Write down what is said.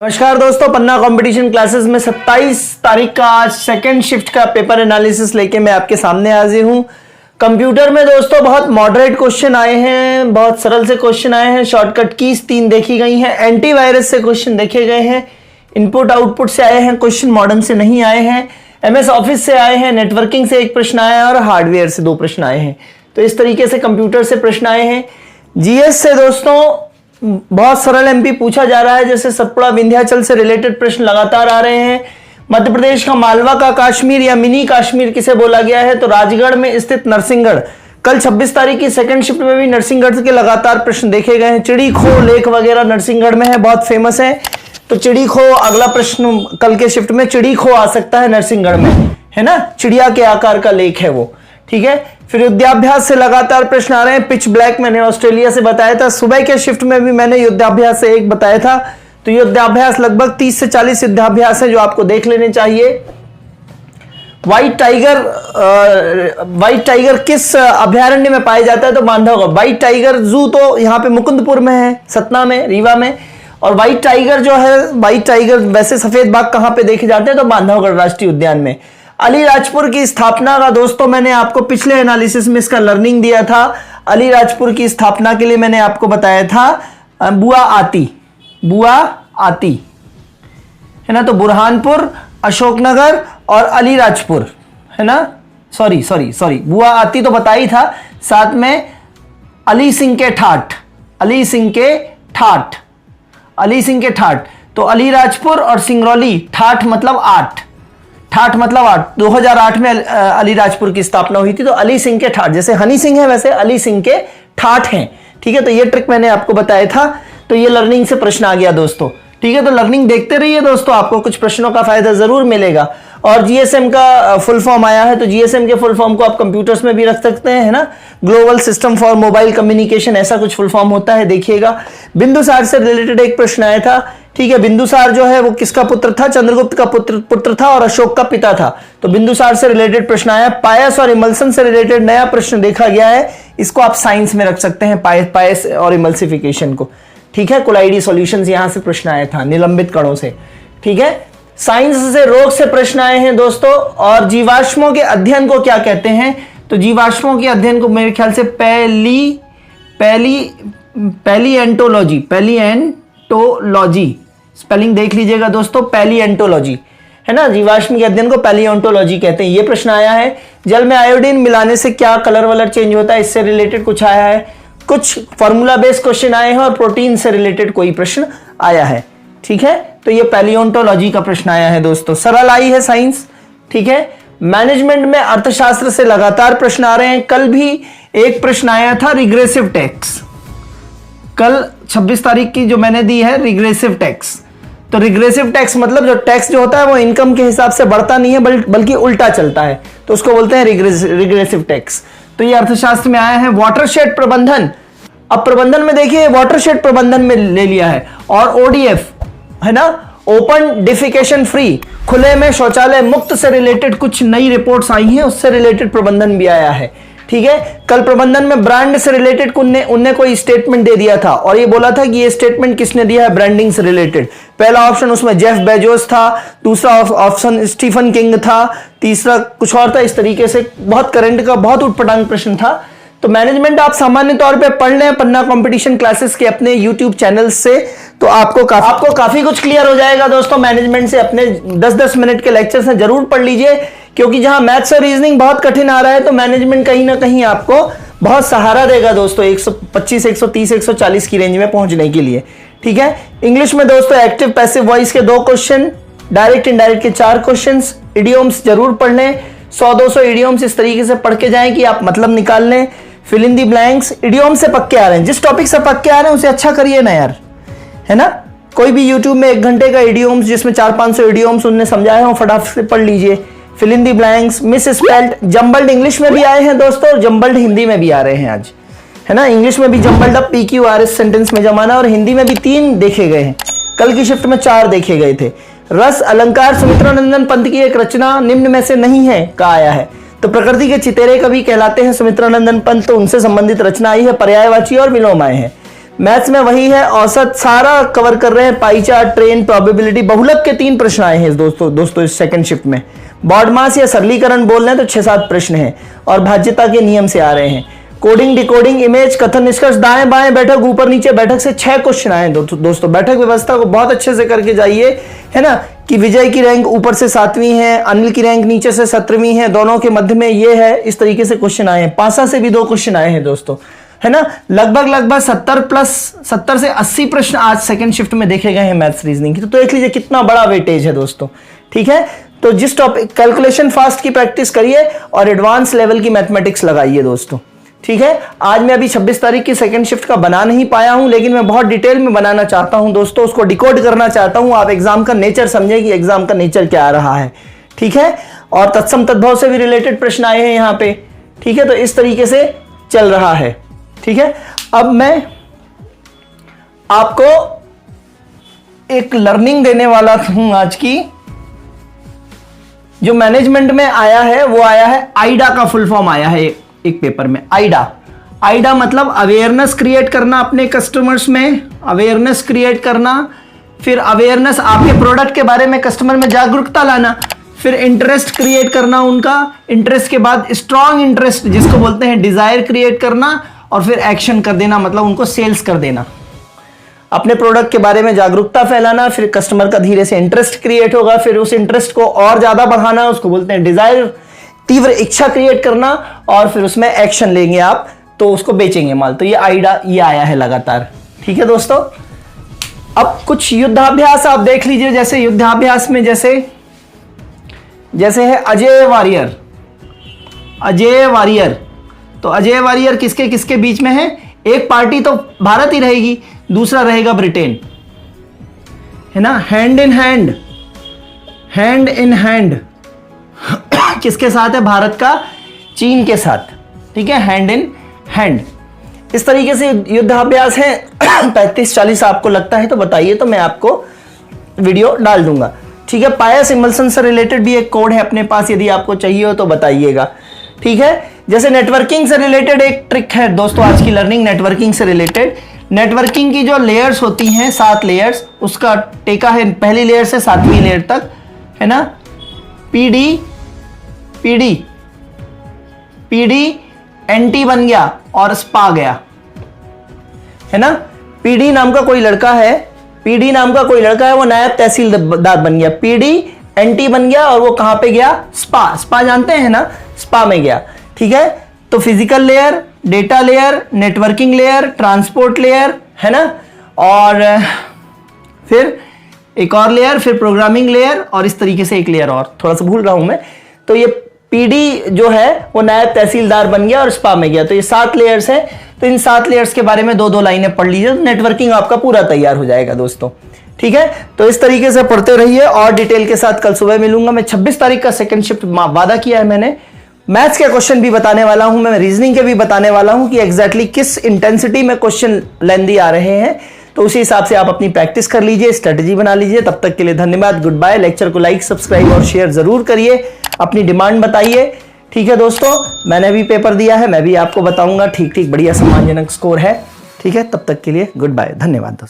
नमस्कार दोस्तों, पन्ना competition classes में 27 तारीख का आज सेकंड शिफ्ट का पेपर एनालिसिस लेके मैं आपके सामने हाजिर हूं। कंप्यूटर में दोस्तों बहुत मॉडरेट क्वेश्चन आए हैं, बहुत सरल से क्वेश्चन आए हैं, शॉर्टकट कीज 3 देखी गई हैं, एंटीवायरस से क्वेश्चन देखे गए हैं, इनपुट आउटपुट से आए हैं क्वेश्चन, मॉडर्न से नहीं आए हैं, MS ऑफिस से आए हैं, नेटवर्किंग से 1 प्रश्न आया है और हार्डवेयर से 2 प्रश्न आए हैं। तो इस तरीके से कंप्यूटर से प्रश्न आए हैं। GS से दोस्तों बहुत सरल MP पूछा जा रहा है, जैसे सतपुड़ा विंध्याचल से रिलेटेड प्रश्न लगातार आ रहे हैं। मध्य प्रदेश का मालवा का कश्मीर या मिनी कश्मीर किसे बोला गया है, तो राजगढ़ में स्थित नरसिंहगढ़। कल 26 तारीख की सेकंड शिफ्ट में भी नरसिंहगढ़ के लगातार प्रश्न देखे गए हैं। चिड़ी खो लेक वगैरह नरसिंहगढ़ में है, बहुत फेमस है। तो चिड़ी खो अगला प्रश्न कल के शिफ्ट में चिड़ी खो आ सकता है नरसिंहगढ़ में, है ना, चिड़िया के आकार का लेक है वो, ठीक है। फिर युद्धाभ्यास से लगातार प्रश्न आ रहे हैं। पिच ब्लैक मैंने ऑस्ट्रेलिया से बताया था, सुबह के शिफ्ट में भी मैंने युद्धाभ्यास से 1 बताया था। तो युद्धाभ्यास लगभग 30 से 40 युद्धाभ्यास है जो आपको देख लेने चाहिए। व्हाइट टाइगर किस अभयारण्य में पाया जाता है, तो बांधवगढ़। व्हाइट टाइगर जू तो यहाँ पे मुकुंदपुर में है, सतना में, रीवा में। और व्हाइट टाइगर जो है, व्हाइट टाइगर वैसे सफेद बाघ कहां पे देखे जाते हैं, तो बांधवगढ़ राष्ट्रीय उद्यान में। अलीराजपुर की स्थापना का दोस्तों मैंने आपको पिछले एनालिसिस में इसका लर्निंग दिया था। अलीराजपुर की स्थापना के लिए मैंने आपको बताया था बुआ आती, है ना। तो बुरहानपुर, अशोकनगर और अलीराजपुर, है ना। सॉरी बुआ आती तो बताई था, साथ में अली सिंह के ठाठ। तो अलीराजपुर और सिंगरौली, ठाठ मतलब 8, 2008 में अलीराजपुर की स्थापना हुई थी। तो अली सिंह के ठाठ, जैसे हनी सिंह है वैसे अली सिंह के ठाठ हैं, ठीक है। तो ये ट्रिक मैंने आपको बताया था। तो ये लर्निंग से प्रश्न आ गया दोस्तों, ठीक है। तो लर्निंग देखते रहिए दोस्तों, आपको कुछ प्रश्नों का फायदा जरूर मिलेगा। और GSM का फुल फॉर्म आया है, तो GSM के फुल फॉर्म को आप कंप्यूटर्स में भी रख सकते हैं, है ना। Global system for mobile communication, ऐसा कुछ फुल फॉर्म होता है, देखिएगा। बिंदुसार से रिलेटेड एक प्रश्न आया था, ठीक है। बिंदुसार जो है वो किसका पुत्र था, चंद्रगुप्त का पुत्र था और अशोक का पिता था। तो बिंदुसार से रिलेटेड प्रश्न आया। पायस और इमल्सन से रिलेटेड नया प्रश्न देखा गया है, इसको आप साइंस में रख सकते हैं, पायस और इमल्सिफिकेशन को, ठीक है। कोलाइडी सॉल्यूशंस यहां से प्रश्न आया था, निलंबित कणों से, ठीक है। साइंस से रोग से प्रश्न आए हैं दोस्तों। और जीवाश्मों के अध्ययन को क्या कहते हैं, तो जीवाश्मों के अध्ययन को मेरे ख्याल से पैलिएंटोलॉजी, स्पेलिंग देख लीजिएगा दोस्तों, पैलिएंटोलॉजी, है ना। जीवाश्म के अध्ययन को पैलियोंटोलॉजी कहते हैं। ये प्रश्न आया है। जल में आयोडीन मिलाने से क्या कलर वलर चेंज होता है, इससे रिलेटेड कुछ आया है। कुछ फॉर्मूला बेस्ड क्वेश्चन आए हैं और प्रोटीन से रिलेटेड कोई प्रश्न आया है, ठीक है। तो ये पैलियोंटोलॉजी का प्रश्न आया है दोस्तों, सरल आई है साइंस, ठीक है। मैनेजमेंट में अर्थशास्त्र से लगातार प्रश्न आ रहे हैं। कल भी एक प्रश्न आया था रिग्रेसिव टैक्स, कल 26 तारीख की जो मैंने दी है, रिग्रेसिव टैक्स। तो रिग्रेसिव टैक्स मतलब जो टैक्स जो होता है वो इनकम के हिसाब से बढ़ता नहीं है बल्कि उल्टा चलता है, तो उसको बोलते हैं रिग्रेसिव टैक्स। तो ये अर्थशास्त्र में आया है। वाटरशेड प्रबंधन, अब प्रबंधन में देखिए वाटरशेड प्रबंधन में ले लिया है। और ODF, है ना, ओपन डिफिकेशन फ्री, खुले में शौचालय मुक्त से रिलेटेड कुछ नई रिपोर्ट्स आई हैं, उससे रिलेटेड प्रबंधन भी आया है, ठीक है। कल प्रबंधन में ब्रांड से रिलेटेड उनने कोई स्टेटमेंट दे दिया था और ये बोला था कि ये स्टेटमेंट किसने दिया है, ब्रांडिंग से रिलेटेड। पहला ऑप्शन उसमें जेफ बेजोस था, दूसरा ऑप्शन स्टीफन किंग था, तीसरा कुछ और था। इस तरीके से बहुत करंट का बहुत उटपटांग प्रश्न था। तो मैनेजमेंट आप सामान्य तौर पे पढ़ लें पन्ना कंपटीशन क्लासेस के अपने YouTube चैनल से, तो आपको काफी कुछ क्लियर हो जाएगा दोस्तों। मैनेजमेंट से अपने 10-10 मिनट के लेक्चर से जरूर पढ़ लीजिए, क्योंकि जहां मैथ्स और रीजनिंग बहुत कठिन आ रहा है, तो मैनेजमेंट कहीं ना कहीं आपको बहुत सहारा देगा दोस्तों, 125, 130, 140 की रेंज में पहुंचने के लिए, ठीक है। इंग्लिश में दोस्तों एक्टिव पैसिव वॉइस के 2 क्वेश्चन, डायरेक्ट इनडायरेक्ट के 4 क्वेश्चन, इडियोम्स जरूर पढ़ लें, 100-200 इडियोम्स इस तरीके से पढ़ के जाएं कि आप मतलब निकाल लें। फिल इन दी ब्लैंक्स, इडियोम से पक्के आ रहे हैं, जिस टॉपिक से पक्के आ रहे हैं उसे अच्छा करिए ना यार, है ना। कोई भी YouTube में 1 घंटे का इडियोम्स जिसमें 400-500 इडियोम्स उन्होंने समझाए हो, फटाफट से पढ़ लीजिए। Fill in the blanks, misspelled, jumbled English में भी आए हैं दोस्तों, जंबल्ड हिंदी में भी आ रहे हैं आज, है ना। इंग्लिश में भी जंबल्ड अप, PQRS सेंटेंस में जमाना, और हिंदी में भी 3 देखे गए हैं। कल की शिफ्ट में 4 देखे गए थे। रस अलंकार सुमित्रानंदन पंत की एक रचना निम्न में से नहीं है का आया है। तो प्रकृति के चितेरे कवि कहलाते हैं सुमित्रानंदन पंत, तो उनसे संबंधित रचना आई है, पर्यायवाची और विलोम आए हैं। मैथ्स में वही है, औसत सारा कवर कर रहे हैं, पाई चार्ट, ट्रेन, प्रोबेबिलिटी, बहुलक के 3 प्रश्न आए हैं दोस्तों इस सेकंड शिफ्ट में। बॉड मास या सरलीकरण बोल रहे हैं तो 6-7 प्रश्न हैं और भाज्यता के नियम से आ रहे हैं। कोडिंग, डिकोडिंग, इमेज, कथन, निष्कर्ष, दाएं बाएं बैठक, ऊपर नीचे बैठक से 6 क्वेश्चन आए दोस्तों। बैठक व्यवस्था को बहुत अच्छे से करके जाइए, है ना, कि विजय की रैंक ऊपर से 7वीं है, अनिल की रैंक नीचे से 17वीं है, दोनों के मध्य में ये है, इस तरीके से क्वेश्चन आए हैं। पासा से भी 2 क्वेश्चन आए हैं दोस्तों, है ना। लगभग 70 से 80 प्रश्न आज सेकंड शिफ्ट में देखे गए हैं मैथ्स रीजनिंग की। तो देख लीजिए कितना बड़ा वेटेज है दोस्तों, ठीक है। तो जिस टॉपिक कैलकुलेशन फास्ट की प्रैक्टिस करिए और एडवांस लेवल की मैथमेटिक्स लगाइए दोस्तों, ठीक है। आज मैं अभी 26 तारीख की सेकंड शिफ्ट का बना नहीं पाया हूं, लेकिन मैं बहुत डिटेल में बनाना चाहता हूं दोस्तों, उसको डिकोड करना चाहता हूं। आप एग्जाम का नेचर समझे कि एग्जाम का नेचर क्या आ रहा है, ठीक है। और तत्सम तद्भव से भी रिलेटेड प्रश्न आए हैं यहां पे, ठीक है। तो इस तरीके से चल रहा है, ठीक है। अब मैं आपको एक लर्निंग देने वाला हूं आज की, जो मैनेजमेंट में आया है वो आया है आईडा का फुल फॉर्म आया है एक पेपर में। आईडा मतलब अवेयरनेस क्रिएट करना अपने कस्टमर्स में, अवेयरनेस क्रिएट करना, फिर अवेयरनेस आपके प्रोडक्ट के बारे में कस्टमर में जागरूकता लाना, फिर इंटरेस्ट क्रिएट करना उनका, इंटरेस्ट के बाद स्ट्रॉन्ग इंटरेस्ट जिसको बोलते हैं डिजायर क्रिएट करना, और फिर एक्शन कर देना मतलब उनको सेल्स कर देना। अपने प्रोडक्ट के बारे में जागरूकता फैलाना, फिर कस्टमर का धीरे से इंटरेस्ट क्रिएट होगा, फिर उस इंटरेस्ट को और ज्यादा बढ़ाना, उसको बोलते हैं डिजायर, तीव्र इच्छा क्रिएट करना, और फिर उसमें एक्शन लेंगे आप तो उसको बेचेंगे माल। तो ये आईडा ये आया है लगातार, ठीक है दोस्तों। अब कुछ युद्धाभ्यास आप देख लीजिए, जैसे युद्धाभ्यास में जैसे है अजय वारियर। तो अजय वारियर किसके किसके बीच में है? एक पार्टी तो भारत ही रहेगी, दूसरा रहेगा ब्रिटेन, है ना। हैंड इन हैंड किसके साथ है? भारत का चीन के साथ, ठीक है, हैंड इन हैंड। इस तरीके से युद्धाभ्यास है। 35-40 आपको लगता है तो बताइए, तो मैं आपको वीडियो डाल दूंगा, ठीक है। पायस इमल्सन से रिलेटेड भी एक कोड है अपने पास, यदि आपको चाहिए हो तो बताइएगा, ठीक है। जैसे नेटवर्किंग से रिलेटेड एक ट्रिक है दोस्तों आज की लर्निंग, नेटवर्किंग से रिलेटेड। नेटवर्किंग की जो लेयर्स होती हैं 7 लेयर्स, उसका टेका है पहली लेयर से 7वीं लेयर तक, है ना। पीडी एनटी बन गया और स्पा गया, है ना। पीडी नाम का कोई लड़का है, वो नायब तहसीलदार बन गया। पीडी एनटी बन गया और वो कहां पे गया? स्पा जानते हैं ना, स्पा में गया, ठीक है। तो physical layer, data layer, networking layer, transport layer, है ना, और फिर एक और लेयर, फिर प्रोग्रामिंग लेयर, और इस तरीके से एक लेयर और, थोड़ा सा भूल रहा हूं मैं। तो ये पीडी जो है वो नायब तहसीलदार बन गया और स्पा में गया। तो ये 7 लेयर्स है। तो इन 7 लेयर्स के बारे में 2-2 लाइनें पढ़ लीजिए, तो नेटवर्किंग आपका पूरा तैयार हो जाएगा दोस्तों, ठीक है। तो इस तरीके से पढ़ते रहिए और डिटेल के साथ कल सुबह मिलूंगा मैं। 26 तारीख का सेकंड शिफ्ट वादा किया है मैंने। मैथ्स के क्वेश्चन भी बताने वाला हूं मैं, रीजनिंग के भी बताने वाला हूं कि एग्जैक्टली किस इंटेंसिटी में क्वेश्चन लेंदी आ रहे हैं। तो उसी हिसाब से आप अपनी प्रैक्टिस कर लीजिए, स्ट्रेटेजी बना लीजिए। तब तक के लिए धन्यवाद, गुड बाय। लेक्चर को लाइक, सब्सक्राइब और शेयर जरूर करिए, अपनी डिमांड बताइए, ठीक है दोस्तों। मैंने भी पेपर दिया है, मैं भी आपको बताऊंगा, ठीक बढ़िया सम्मानजनक स्कोर है, ठीक है। तब तक के लिए गुड बाय, धन्यवाद दोस्तों।